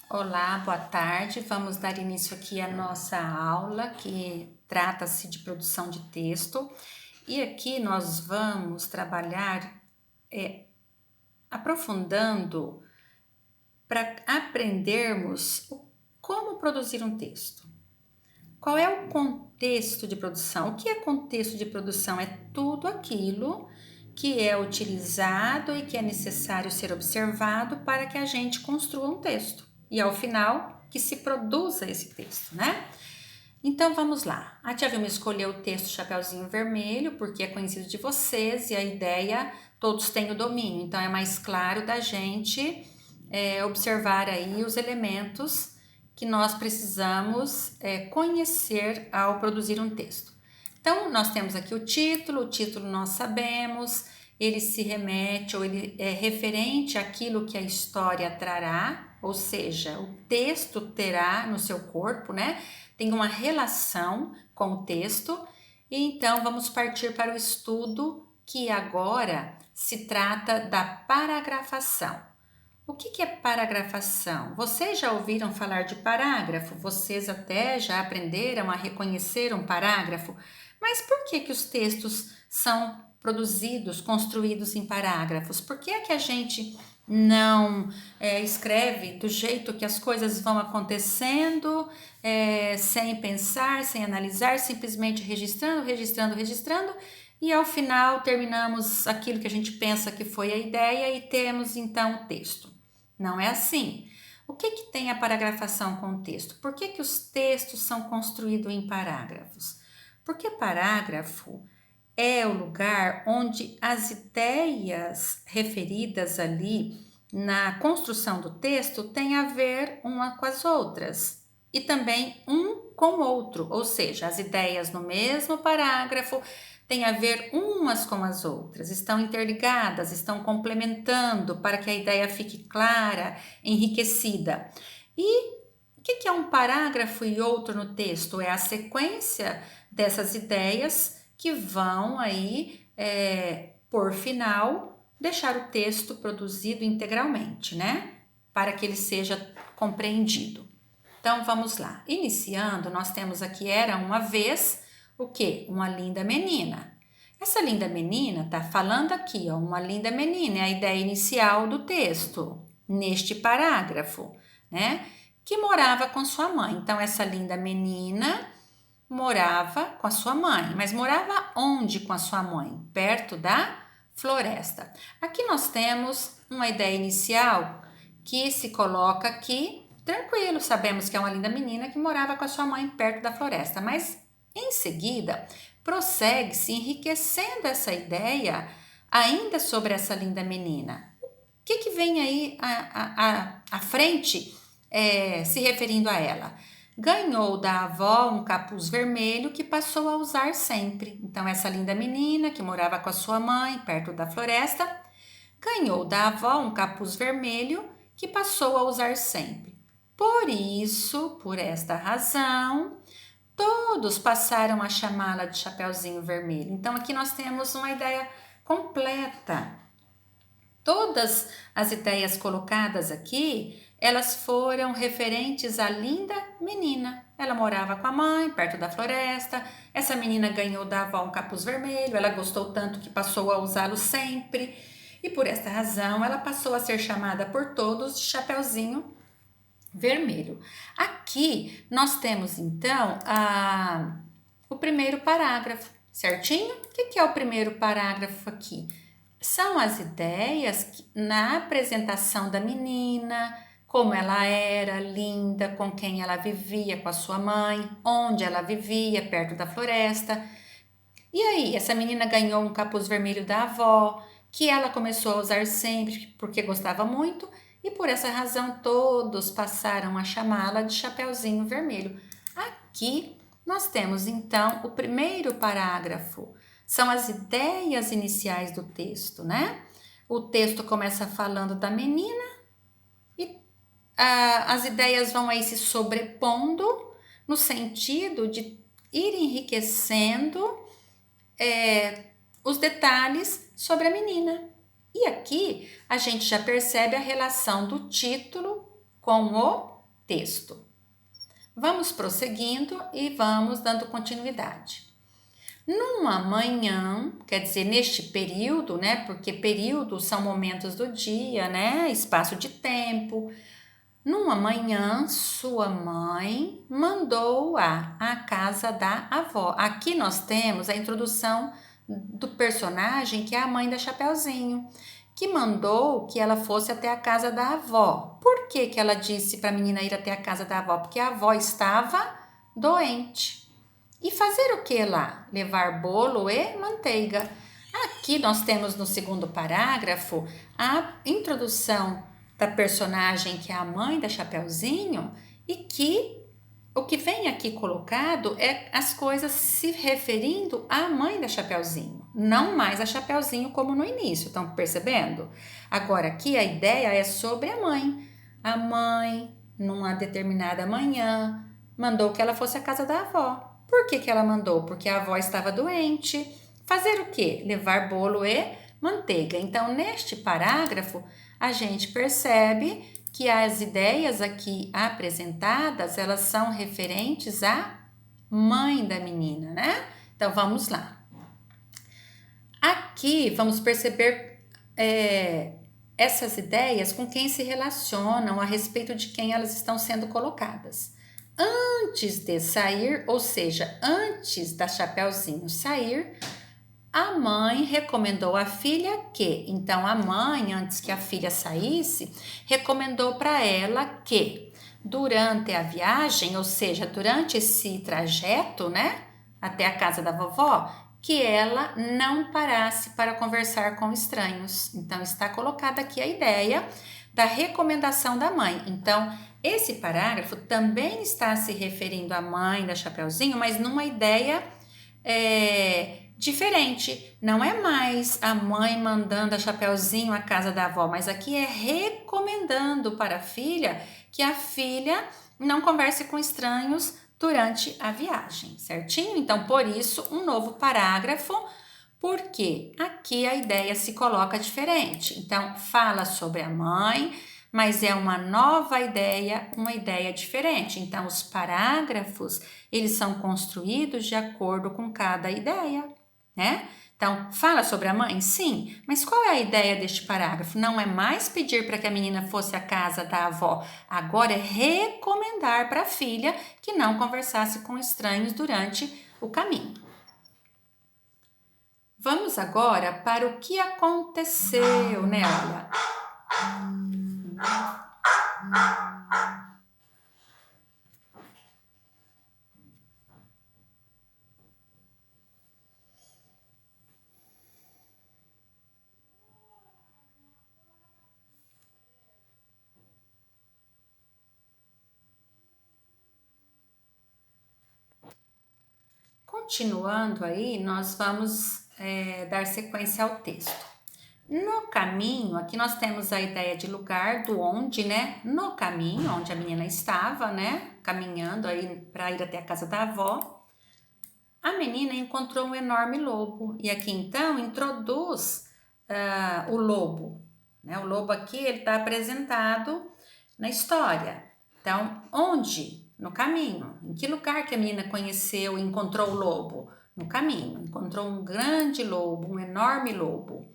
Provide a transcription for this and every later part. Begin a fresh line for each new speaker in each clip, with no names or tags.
Olá, boa tarde. Vamos dar início aqui à nossa aula que trata-se de produção de texto. E aqui nós vamos trabalhar aprofundando para aprendermos como produzir um texto. Qual é o contexto de produção? O que é contexto de produção? É tudo aquilo que é utilizado e que é necessário ser observado para que a gente construa um texto. E ao final, que se produza esse texto, né? Então vamos lá. A tia Vilma escolheu o texto Chapeuzinho Vermelho, porque é conhecido de vocês e a ideia, todos têm o domínio. Então é mais claro da gente observar aí os elementos que nós precisamos conhecer ao produzir um texto. Então, nós temos aqui o título nós sabemos, ele se remete ou ele é referente àquilo que a história trará, ou seja, o texto terá no seu corpo, né? Tem uma relação com o texto, e então vamos partir para o estudo que agora se trata da paragrafação. O que é paragrafação? Vocês já ouviram falar de parágrafo? Vocês até já aprenderam a reconhecer um parágrafo? Mas por que os textos são produzidos, construídos em parágrafos? Por que é que a gente não escreve do jeito que as coisas vão acontecendo, sem pensar, sem analisar, simplesmente registrando, e ao final terminamos aquilo que a gente pensa que foi a ideia e temos então o texto? Não é assim. O que tem a paragrafação com o texto? Por que os textos são construídos em parágrafos? Porque parágrafo é o lugar onde as ideias referidas ali na construção do texto têm a ver uma com as outras e também um com o outro, ou seja, as ideias no mesmo parágrafo têm a ver umas com as outras, estão interligadas, estão complementando para que a ideia fique clara, enriquecida. E o que é um parágrafo e outro no texto? É a sequência dessas ideias que vão aí, por final, deixar o texto produzido integralmente, né? Para que ele seja compreendido. Então vamos lá. Iniciando, nós temos aqui era uma vez o quê? Uma linda menina. Essa linda menina tá falando aqui, ó, uma linda menina, é a ideia inicial do texto, neste parágrafo, né? Que morava com sua mãe. Então essa linda menina morava com a sua mãe, mas morava onde com a sua mãe? Perto da floresta. Aqui nós temos uma ideia inicial que se coloca aqui tranquilo, sabemos que é uma linda menina que morava com a sua mãe perto da floresta, mas em seguida prossegue-se enriquecendo essa ideia ainda sobre essa linda menina. O que vem aí à frente se referindo a ela? Ganhou da avó um capuz vermelho que passou a usar sempre. Então, essa linda menina que morava com a sua mãe perto da floresta ganhou da avó um capuz vermelho que passou a usar sempre. Por isso, por esta razão, todos passaram a chamá-la de Chapeuzinho Vermelho. Então, aqui nós temos uma ideia completa. Todas as ideias colocadas aqui, elas foram referentes à linda menina. Ela morava com a mãe, perto da floresta. Essa menina ganhou da avó um capuz vermelho. Ela gostou tanto que passou a usá-lo sempre. E por esta razão, ela passou a ser chamada por todos de Chapeuzinho Vermelho. Aqui nós temos então o primeiro parágrafo, certinho? O que é o primeiro parágrafo aqui? São as ideias na apresentação da menina, como ela era linda, com quem ela vivia, com a sua mãe, onde ela vivia, perto da floresta. E aí, essa menina ganhou um capuz vermelho da avó, que ela começou a usar sempre porque gostava muito, e por essa razão todos passaram a chamá-la de Chapeuzinho Vermelho. Aqui nós temos então o primeiro parágrafo, são as ideias iniciais do texto, né? O texto começa falando da menina e as ideias vão aí se sobrepondo no sentido de ir enriquecendo os detalhes sobre a menina. E aqui a gente já percebe a relação do título com o texto. Vamos prosseguindo e vamos dando continuidade. Numa manhã, quer dizer, neste período, né? Porque períodos são momentos do dia, né? Espaço de tempo. Numa manhã, sua mãe mandou-a à casa da avó. Aqui nós temos a introdução do personagem que é a mãe da Chapeuzinho, que mandou que ela fosse até a casa da avó. Por que que ela disse para a menina ir até a casa da avó? Porque a avó estava doente. E fazer o que lá? Levar bolo e manteiga. Aqui nós temos no segundo parágrafo a introdução da personagem que é a mãe da Chapeuzinho e que o que vem aqui colocado é as coisas se referindo à mãe da Chapeuzinho, não mais a Chapeuzinho como no início, estão percebendo? Agora aqui a ideia é sobre a mãe. A mãe, numa determinada manhã, mandou que ela fosse à casa da avó. Por que que ela mandou? Porque a avó estava doente. Fazer o quê? Levar bolo e manteiga. Então, neste parágrafo, a gente percebe que as ideias aqui apresentadas, elas são referentes à mãe da menina, né? Então, vamos lá. Aqui, vamos perceber essas ideias com quem se relacionam, a respeito de quem elas estão sendo colocadas. Antes de sair, ou seja, antes da Chapeuzinho sair, a mãe recomendou à filha que, então a mãe, antes que a filha saísse, recomendou para ela que durante a viagem, ou seja, durante esse trajeto, né, até a casa da vovó, que ela não parasse para conversar com estranhos. Então está colocada aqui a ideia da recomendação da mãe. Então, esse parágrafo também está se referindo à mãe da Chapeuzinho, mas numa ideia diferente. Não é mais a mãe mandando a Chapeuzinho à casa da avó, mas aqui é recomendando para a filha que a filha não converse com estranhos durante a viagem, certinho? Então, por isso, um novo parágrafo, porque aqui a ideia se coloca diferente. Então, fala sobre a mãe, mas é uma nova ideia, uma ideia diferente. Então, os parágrafos, eles são construídos de acordo com cada ideia, né? Então, fala sobre a mãe? Sim, mas qual é a ideia deste parágrafo? Não é mais pedir para que a menina fosse à casa da avó, agora é recomendar para a filha que não conversasse com estranhos durante o caminho. Vamos agora para o que aconteceu, né? Olha. Continuando aí, nós vamos dar sequência ao texto. No caminho, aqui nós temos a ideia de lugar, do onde, né? No caminho, onde a menina estava, né? Caminhando aí para ir até a casa da avó, a menina encontrou um enorme lobo. E aqui então introduz o lobo, né? O lobo aqui ele está apresentado na história. Então, onde? No caminho. Em que lugar que a menina conheceu e encontrou o lobo? No caminho. Encontrou um grande lobo, um enorme lobo.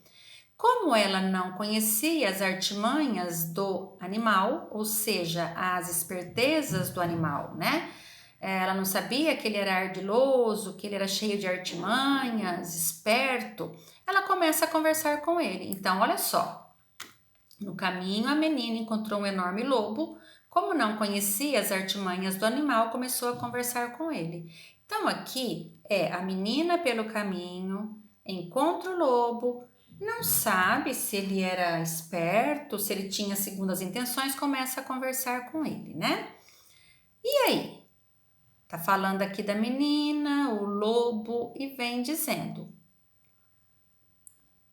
Como ela não conhecia as artimanhas do animal, ou seja, as espertezas do animal, né? Ela não sabia que ele era ardiloso, que ele era cheio de artimanhas, esperto. Ela começa a conversar com ele. Então, olha só. No caminho, a menina encontrou um enorme lobo. Como não conhecia as artimanhas do animal, começou a conversar com ele. Então, aqui é a menina pelo caminho, encontra o lobo, não sabe se ele era esperto, se ele tinha segundas intenções, começa a conversar com ele, né? E aí? Tá falando aqui da menina, o lobo, e vem dizendo: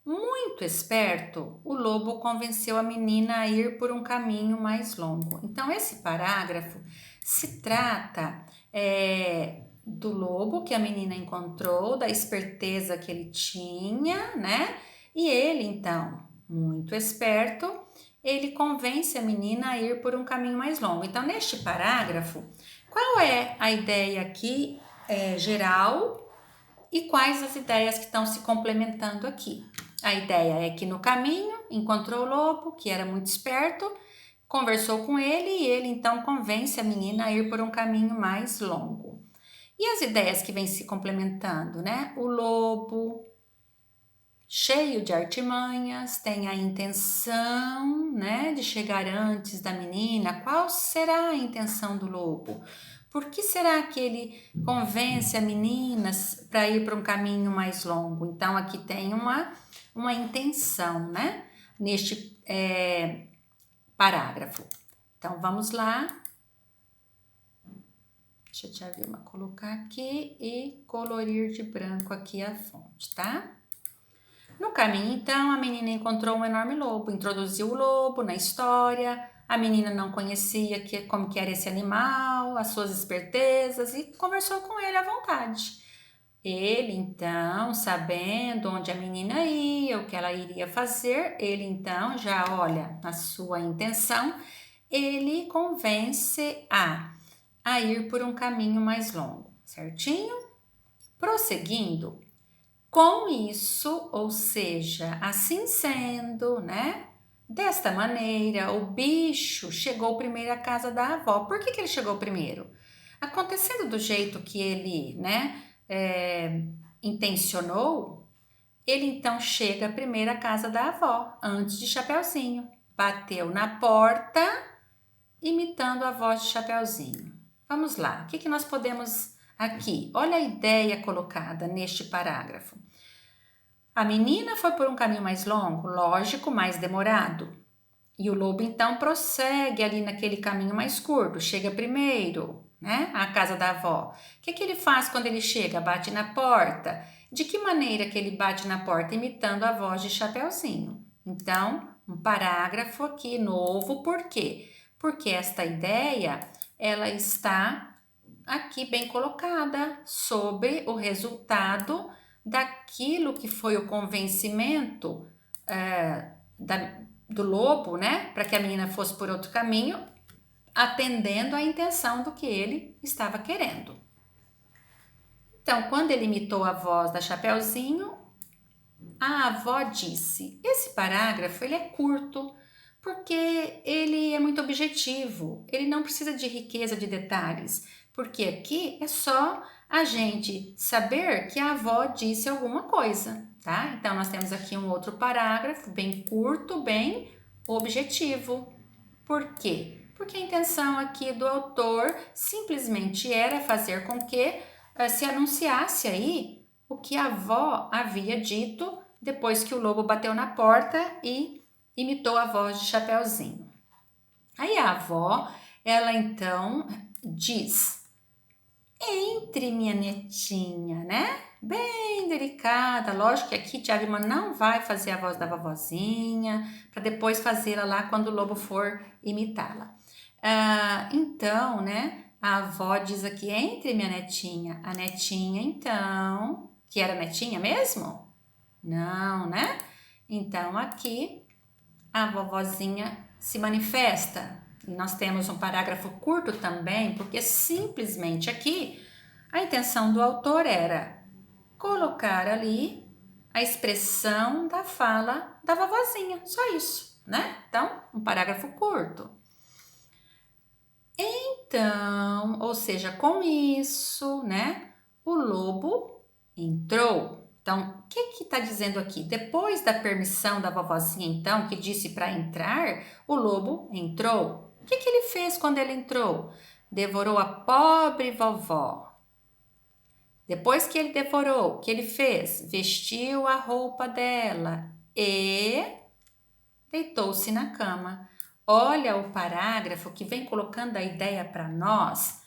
muito esperto, o lobo convenceu a menina a ir por um caminho mais longo. Então, esse parágrafo se trata do lobo que a menina encontrou, da esperteza que ele tinha, né? E ele, então, muito esperto, ele convence a menina a ir por um caminho mais longo. Então, neste parágrafo, qual é a ideia aqui geral e quais as ideias que estão se complementando aqui? A ideia é que no caminho encontrou o lobo, que era muito esperto, conversou com ele e ele então convence a menina a ir por um caminho mais longo. E as ideias que vêm se complementando, né? O lobo, cheio de artimanhas, tem a intenção, né, de chegar antes da menina. Qual será a intenção do lobo? Por que será que ele convence a menina para ir para um caminho mais longo? Então, aqui tem uma intenção, né, neste parágrafo. Então, vamos lá. Deixa eu te Vilma colocar aqui e colorir de branco aqui a fonte, tá? No caminho, então, a menina encontrou um enorme lobo, introduziu o lobo na história, a menina não conhecia como que era esse animal, as suas espertezas e conversou com ele à vontade. Ele, então, sabendo onde a menina ia, o que ela iria fazer, ele, então, já olha na sua intenção, ele convence a ir por um caminho mais longo, certinho? Prosseguindo, com isso, ou seja, assim sendo, né? Desta maneira, o bicho chegou primeiro à casa da avó. Por que ele chegou primeiro? Acontecendo do jeito que ele, né, intencionou, ele então chega primeiro à casa da avó, antes de Chapeuzinho. Bateu na porta, imitando a voz de Chapeuzinho. Vamos lá, o que nós podemos aqui? Olha a ideia colocada neste parágrafo. A menina foi por um caminho mais longo, lógico, mais demorado. E o lobo então prossegue ali naquele caminho mais curto, chega primeiro, né, à casa da avó. O que ele faz quando ele chega? Bate na porta. De que maneira que ele bate na porta? Imitando a voz de Chapeuzinho. Então, um parágrafo aqui novo, por quê? Porque esta ideia, ela está aqui bem colocada sobre o resultado daquilo que foi o convencimento do lobo, né, para que a menina fosse por outro caminho, atendendo à intenção do que ele estava querendo. Então, quando ele imitou a voz da Chapeuzinho, a avó disse: esse parágrafo ele é curto, porque ele é muito objetivo, ele não precisa de riqueza de detalhes, porque aqui é só a gente saber que a avó disse alguma coisa, tá? Então, nós temos aqui um outro parágrafo bem curto, bem objetivo. Por quê? Porque a intenção aqui do autor simplesmente era fazer com que se anunciasse aí o que a avó havia dito depois que o lobo bateu na porta e imitou a voz de Chapeuzinho. Aí a avó, ela então diz: entre minha netinha, né? Bem delicada. Lógico que aqui Tia Vilma não vai fazer a voz da vovozinha, para depois fazê-la lá quando o lobo for imitá-la. Então, né? A avó diz aqui: entre minha netinha. A netinha, então, que era netinha mesmo? Não, né? Então, aqui a vovozinha se manifesta. E nós temos um parágrafo curto também, porque simplesmente aqui a intenção do autor era colocar ali a expressão da fala da vovozinha, só isso, né? Então, um parágrafo curto. Então, ou seja, com isso, né, o lobo entrou. Então, o que está dizendo aqui? Depois da permissão da vovozinha, então, que disse para entrar, o lobo entrou. O que ele fez quando ele entrou? Devorou a pobre vovó. Depois que ele devorou, o que ele fez? Vestiu a roupa dela e deitou-se na cama. Olha o parágrafo que vem colocando a ideia para nós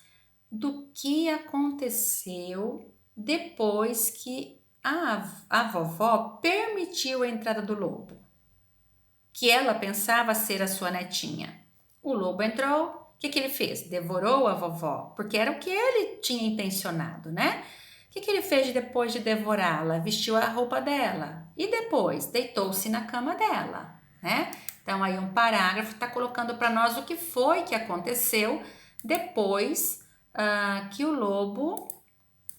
do que aconteceu depois que a vovó permitiu a entrada do lobo, que ela pensava ser a sua netinha. O lobo entrou, o que ele fez? Devorou a vovó, porque era o que ele tinha intencionado, né? O que ele fez depois de devorá-la? Vestiu a roupa dela e depois deitou-se na cama dela, né? Então, aí um parágrafo está colocando para nós o que foi que aconteceu depois que o lobo,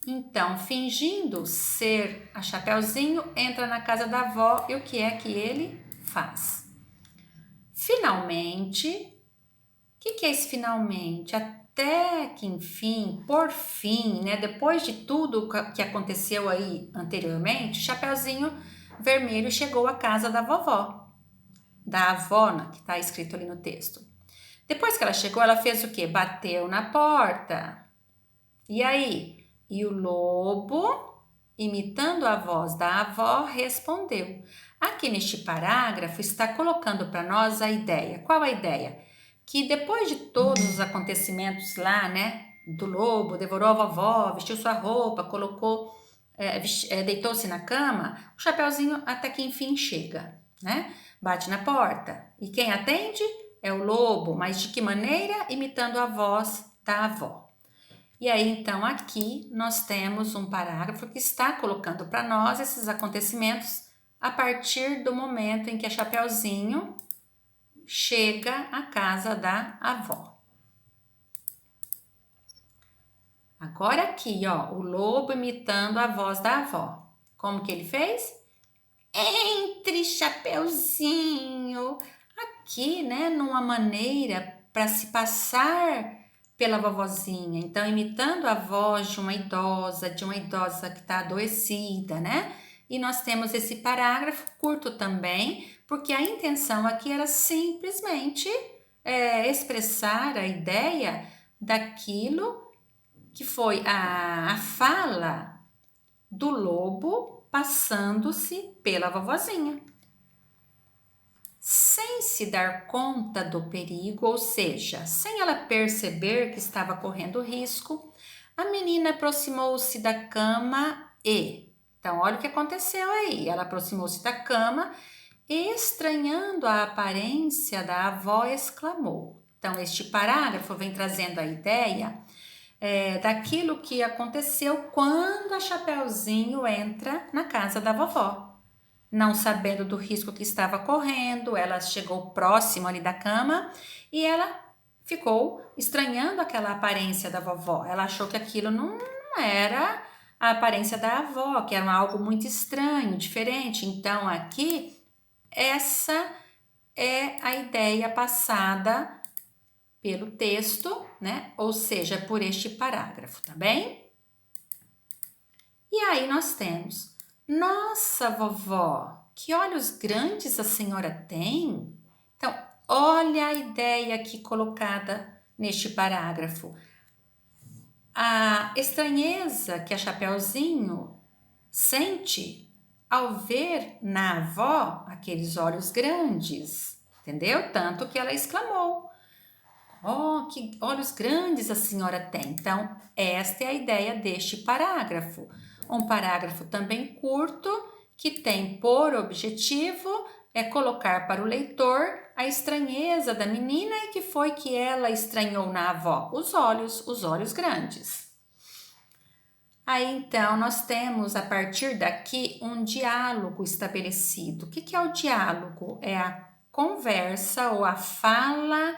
então, fingindo ser a Chapeuzinho, entra na casa da avó e o que é que ele faz? Finalmente, o que é esse finalmente? Até que enfim, por fim, né? Depois de tudo que aconteceu aí anteriormente, Chapeuzinho Vermelho chegou à casa da vovó, da avó, que está escrito ali no texto. Depois que ela chegou, ela fez o quê? Bateu na porta. E aí? E o lobo, imitando a voz da avó, respondeu. Aqui neste parágrafo está colocando para nós a ideia. Qual a ideia? Que depois de todos os acontecimentos lá, né? Do lobo, devorou a vovó, vestiu sua roupa, colocou, deitou-se na cama, o Chapeuzinho até que enfim chega, né? Bate na porta. E quem atende? É o lobo, mas de que maneira? Imitando a voz da avó. E aí, então, aqui nós temos um parágrafo que está colocando para nós esses acontecimentos a partir do momento em que a Chapeuzinho chega à casa da avó. Agora aqui, ó, o lobo imitando a voz da avó. Como que ele fez? Entre, Chapeuzinho. Aqui, né, numa maneira para se passar pela vovozinha. Então, imitando a voz de uma idosa que está adoecida, né? E nós temos esse parágrafo curto também, porque a intenção aqui era simplesmente expressar a ideia daquilo que foi a fala do lobo passando-se pela vovozinha. Sem se dar conta do perigo, ou seja, sem ela perceber que estava correndo risco, a menina aproximou-se da cama e... Então, olha o que aconteceu aí. Ela aproximou-se da cama e, estranhando a aparência da avó, exclamou. Então, este parágrafo vem trazendo a ideia daquilo que aconteceu quando a Chapeuzinho entra na casa da vovó. Não sabendo do risco que estava correndo, ela chegou próximo ali da cama e ela ficou estranhando aquela aparência da vovó. Ela achou que aquilo não era a aparência da avó, que era algo muito estranho, diferente. Então, aqui, essa é a ideia passada pelo texto, né? Ou seja, por este parágrafo, tá bem? E aí nós temos: nossa, vovó, que olhos grandes a senhora tem? Então, olha a ideia aqui colocada neste parágrafo. A estranheza que a Chapeuzinho sente ao ver na avó aqueles olhos grandes, entendeu? Tanto que ela exclamou: oh, que olhos grandes a senhora tem. Então, esta é a ideia deste parágrafo. Um parágrafo também curto, que tem por objetivo colocar para o leitor a estranheza da menina e que foi que ela estranhou na avó. Os olhos grandes. Aí, então, nós temos, a partir daqui, um diálogo estabelecido. O que é o diálogo? É a conversa ou a fala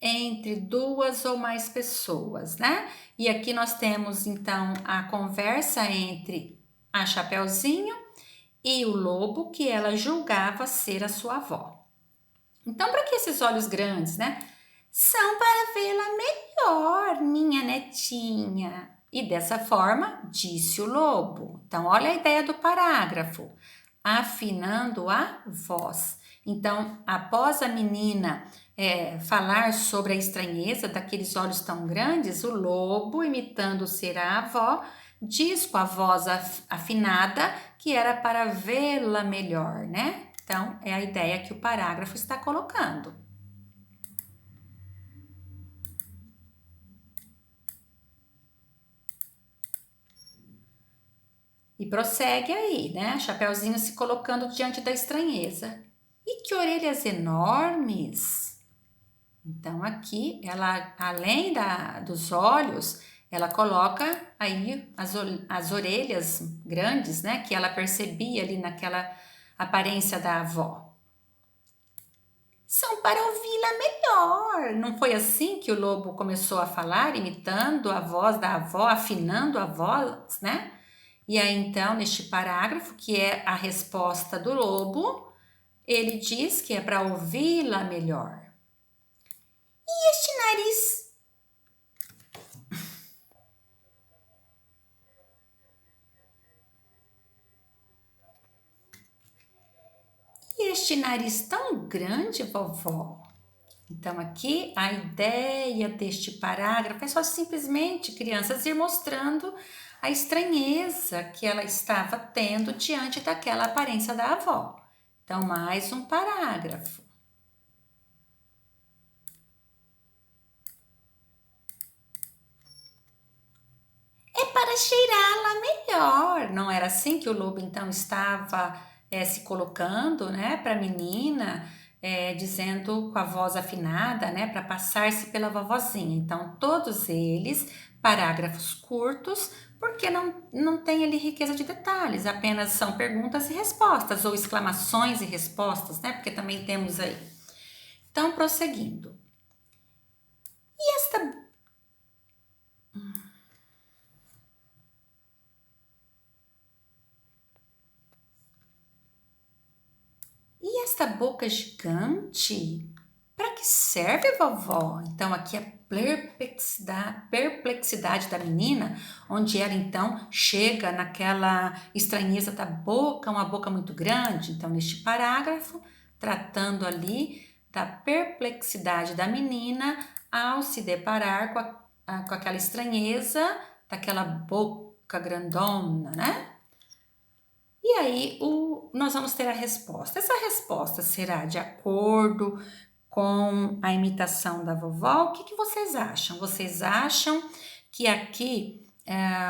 entre duas ou mais pessoas, né? E aqui nós temos então a conversa entre a Chapeuzinho e o lobo que ela julgava ser a sua avó. Então, para que esses olhos grandes, né? São para vê-la melhor, minha netinha. E dessa forma, disse o lobo. Então, olha a ideia do parágrafo, afinando a voz. Então, após a menina falar sobre a estranheza daqueles olhos tão grandes, o lobo, imitando ser a avó, diz com a voz afinada que era para vê-la melhor, né? Então, é a ideia que o parágrafo está colocando. E prossegue aí, né? Chapeuzinho se colocando diante da estranheza. E que orelhas enormes! Então, aqui, ela, além dos olhos, ela coloca aí as orelhas grandes, né? Que ela percebia ali naquela aparência da avó. são para ouvi-la melhor. Não foi assim que o lobo começou a falar, imitando a voz da avó, afinando a voz, né? E aí, então, neste parágrafo, que é a resposta do lobo, ele diz que é para ouvi-la melhor. E este nariz? E este nariz tão grande, vovó? Então, aqui a ideia deste parágrafo é só simplesmente crianças ir mostrando a estranheza que ela estava tendo diante daquela aparência da avó. Então, mais um parágrafo. É para cheirá-la melhor. Não era assim que o lobo então estava se colocando, né, para a menina, dizendo com a voz afinada, né, para passar-se pela vovozinha. Então, todos eles, parágrafos curtos, porque não tem ali riqueza de detalhes, apenas são perguntas e respostas, ou exclamações e respostas, né, porque também temos aí. Então, prosseguindo. E esta E esta boca gigante? Para que serve, vovó? Então, aqui a perplexidade da menina, onde ela então chega naquela estranheza da boca, uma boca muito grande. Então, neste parágrafo, tratando ali da perplexidade da menina ao se deparar com aquela estranheza daquela boca grandona, né? E aí nós vamos ter a resposta. Essa resposta será de acordo com a imitação da vovó. O que vocês acham? Vocês acham que aqui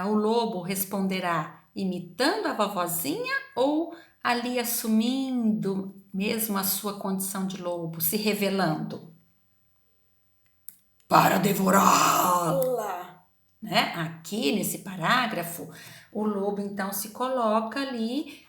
o lobo responderá imitando a vovozinha ou ali assumindo mesmo a sua condição de lobo, se revelando? Para devorá-la! Né? Aqui nesse parágrafo, o lobo então se coloca ali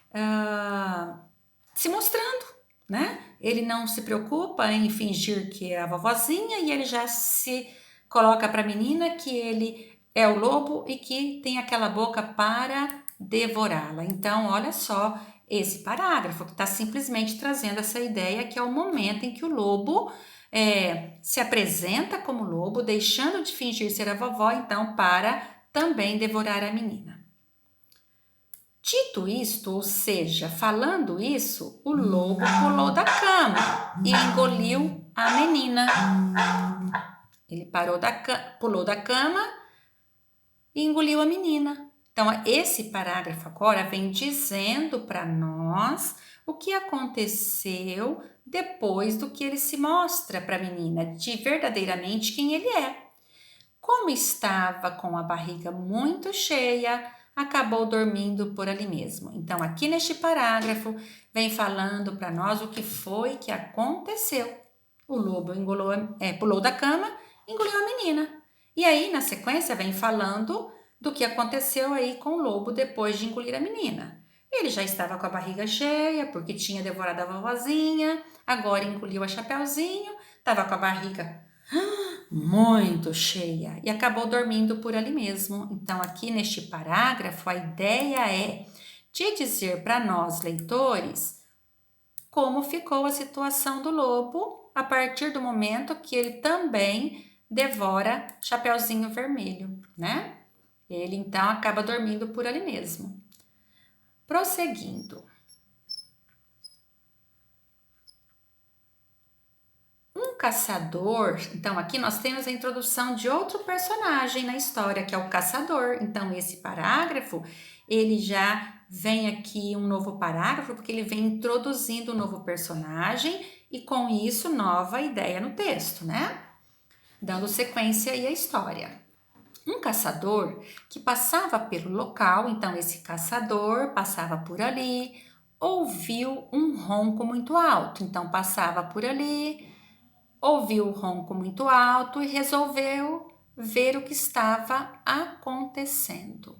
se mostrando, né? Ele não se preocupa em fingir que é a vovozinha e ele já se coloca para a menina que ele é o lobo e que tem aquela boca para devorá-la. Então, olha só esse parágrafo que está simplesmente trazendo essa ideia que é o momento em que o lobo se apresenta como lobo, deixando de fingir ser a vovó, então, para também devorar a menina. Dito isto, ou seja, falando isso, o lobo pulou da cama e engoliu a menina. Ele pulou da cama e engoliu a menina. Então, esse parágrafo agora vem dizendo para nós o que aconteceu depois do que ele se mostra para a menina, de verdadeiramente quem ele é. Como estava com a barriga muito cheia, acabou dormindo por ali mesmo. Então, aqui neste parágrafo, vem falando para nós o que foi que aconteceu. O lobo pulou da cama, engoliu a menina. E aí, na sequência, vem falando do que aconteceu aí com o lobo depois de engolir a menina. Ele já estava com a barriga cheia, porque tinha devorado a vovozinha, agora engoliu a Chapeuzinho, estava com a barriga muito cheia e acabou dormindo por ali mesmo. Então, aqui neste parágrafo, a ideia é de dizer para nós, leitores, como ficou a situação do lobo a partir do momento que ele também devora Chapeuzinho Vermelho, né? Ele então acaba dormindo por ali mesmo. Prosseguindo. Um caçador, então aqui nós temos a introdução de outro personagem na história, que é o caçador. Então esse parágrafo, ele já vem aqui um novo parágrafo, porque ele vem introduzindo um novo personagem e com isso nova ideia no texto, né? Dando sequência aí à história. Um caçador que passava pelo local, então esse caçador passava por ali, ouviu um ronco muito alto, então passava por ali, ouviu o ronco muito alto e resolveu ver o que estava acontecendo.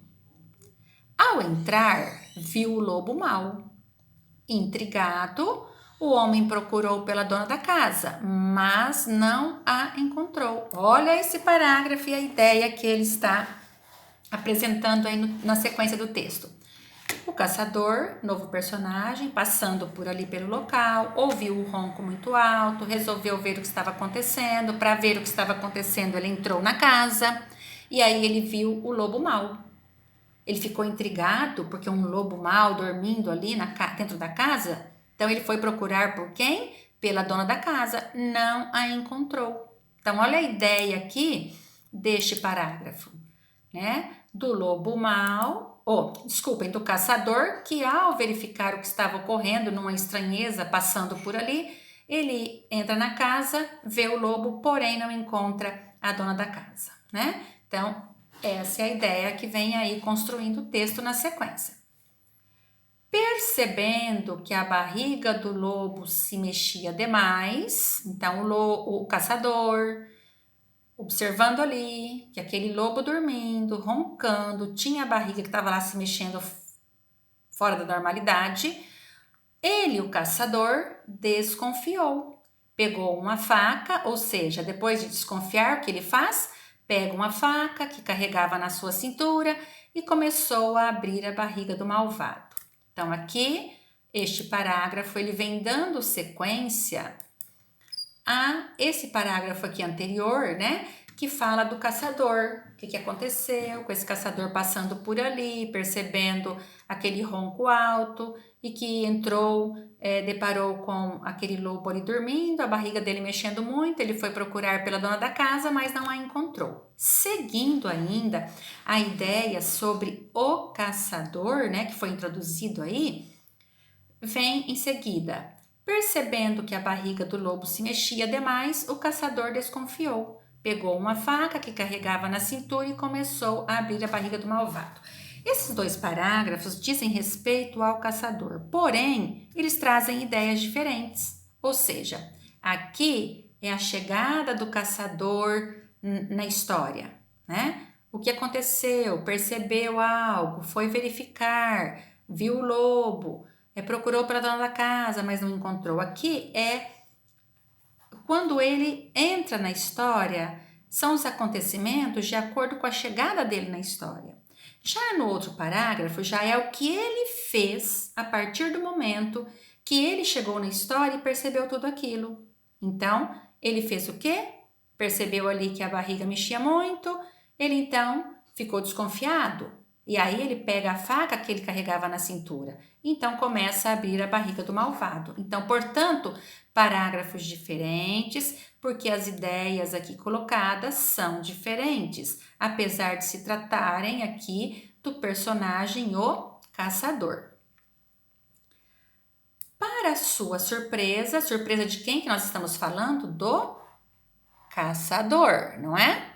Ao entrar, viu o lobo mau. Intrigado, O homem procurou pela dona da casa, mas não a encontrou. Olha esse parágrafo e a ideia que ele está apresentando aí na sequência do texto. O caçador, novo personagem, passando por ali pelo local, ouviu o ronco muito alto, resolveu ver o que estava acontecendo. Para ver o que estava acontecendo, ele entrou na casa e aí ele viu o lobo mau. Ele ficou intrigado porque um lobo mau dormindo ali dentro da casa. Então ele foi procurar por quem? Pela dona da casa. Não a encontrou. Então olha a ideia aqui deste parágrafo, né? Do lobo mau, desculpem, do caçador, que ao verificar o que estava ocorrendo numa estranheza passando por ali, ele entra na casa, vê o lobo, porém não encontra a dona da casa, né? Então, essa é a ideia que vem aí construindo o texto na sequência. Percebendo que a barriga do lobo se mexia demais, então o caçador, observando ali que aquele lobo dormindo, roncando, tinha a barriga que estava lá se mexendo fora da normalidade, ele, o caçador, desconfiou. Pegou uma faca, ou seja, depois de desconfiar, o que ele faz? Pega uma faca que carregava na sua cintura e começou a abrir a barriga do malvado. Então aqui, este parágrafo, ele vem dando sequência a esse parágrafo aqui anterior, né? Que fala do caçador, o que aconteceu com esse caçador passando por ali, percebendo aquele ronco alto e que entrou, deparou com aquele lobo ali dormindo, a barriga dele mexendo muito, ele foi procurar pela dona da casa, mas não a encontrou. Seguindo ainda a ideia sobre o caçador, né, que foi introduzido aí, vem em seguida. Percebendo que a barriga do lobo se mexia demais, o caçador desconfiou. Pegou uma faca que carregava na cintura e começou a abrir a barriga do malvado. Esses dois parágrafos dizem respeito ao caçador, porém, eles trazem ideias diferentes. Ou seja, aqui é a chegada do caçador na história, né? O que aconteceu? Percebeu algo, foi verificar, viu o lobo, procurou pela dona da casa, mas não encontrou. Aqui é quando ele entra na história, são os acontecimentos de acordo com a chegada dele na história. Já no outro parágrafo, já é o que ele fez a partir do momento que ele chegou na história e percebeu tudo aquilo. Então, ele fez o quê? Percebeu ali que a barriga mexia muito, ele então ficou desconfiado. E aí ele pega a faca que ele carregava na cintura. Então começa a abrir a barriga do malvado. Então, portanto, parágrafos diferentes, porque as ideias aqui colocadas são diferentes, apesar de se tratarem aqui do personagem o caçador. Para sua surpresa, surpresa de quem que nós estamos falando? Do caçador, não é?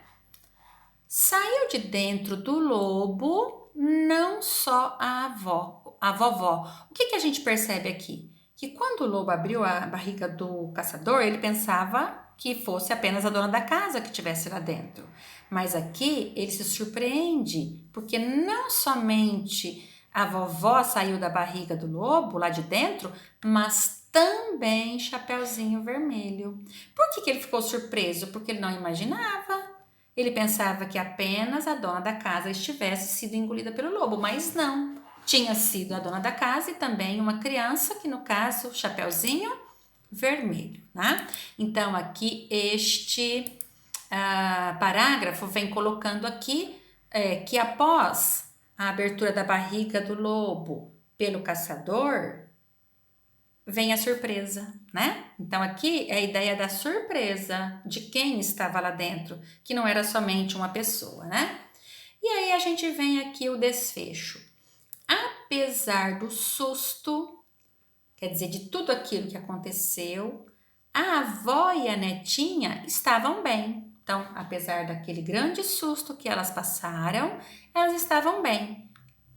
Saiu de dentro do lobo não só a vovó. O que a gente percebe aqui? Que quando o lobo abriu a barriga do caçador, ele pensava que fosse apenas a dona da casa que estivesse lá dentro. Mas aqui ele se surpreende, porque não somente a vovó saiu da barriga do lobo, lá de dentro, mas também Chapeuzinho Vermelho. Por que ele ficou surpreso? Porque ele não imaginava. Ele pensava que apenas a dona da casa estivesse sido engolida pelo lobo, mas não. Tinha sido a dona da casa e também uma criança, que no caso, Chapeuzinho Vermelho, né? Então, aqui este parágrafo vem colocando aqui que após a abertura da barriga do lobo pelo caçador, vem a surpresa, né? Então aqui é a ideia da surpresa de quem estava lá dentro, que não era somente uma pessoa, né? E aí a gente vem aqui o desfecho. Apesar do susto, quer dizer, de tudo aquilo que aconteceu, a avó e a netinha estavam bem. Então, apesar daquele grande susto que elas passaram, elas estavam bem.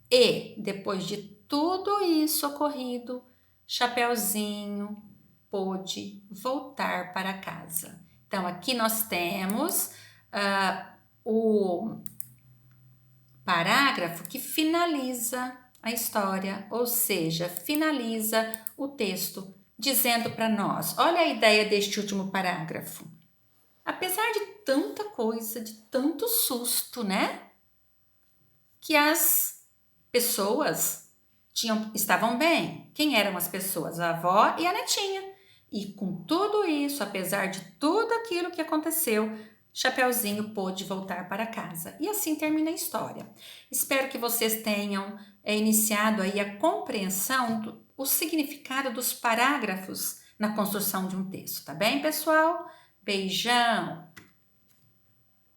E depois de tudo isso ocorrido, Chapeuzinho pôde voltar para casa. Então, aqui nós temos o parágrafo que finaliza a história, ou seja, finaliza o texto dizendo para nós: olha a ideia deste último parágrafo. Apesar de tanta coisa, de tanto susto, né? Que as pessoas estavam bem. Quem eram as pessoas? A avó e a netinha. E com tudo isso, apesar de tudo aquilo que aconteceu, Chapeuzinho pôde voltar para casa. E assim termina a história. Espero que vocês tenham iniciado aí a compreensão o significado dos parágrafos na construção de um texto, tá bem, pessoal? Beijão!